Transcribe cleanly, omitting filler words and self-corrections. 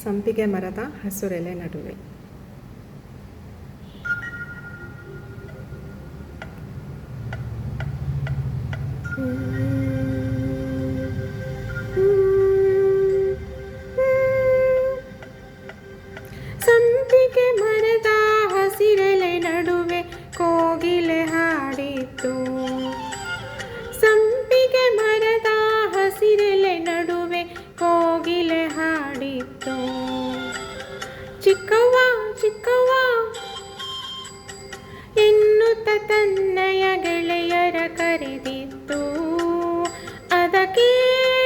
ಸಂಪಿಗೆ ಮರದ ಹಸುರೆಲೆ ನಡುವೆ. ಸಂಪಿಗೆ ಮರದ ಹಸಿರೆಲೆ ನಡುವೆ ಕೋಗಿಲೆ ಹಾಡಿತು. ಸಂಪಿಗೆ ಮರದ ಹಸಿರೆಲೆ ನಡುವೆ ಕೋಗಿಲೆ ಹಾಡಿತು. ಚಿಕ್ಕವ್ವ ಚಿಕ್ಕವ್ವ ಎನ್ನುತ್ತ ತನ್ನಯ ಗೆಳೆಯರ ಕರೆದಿತ್ತು. ಅದ ಕೇಳಿ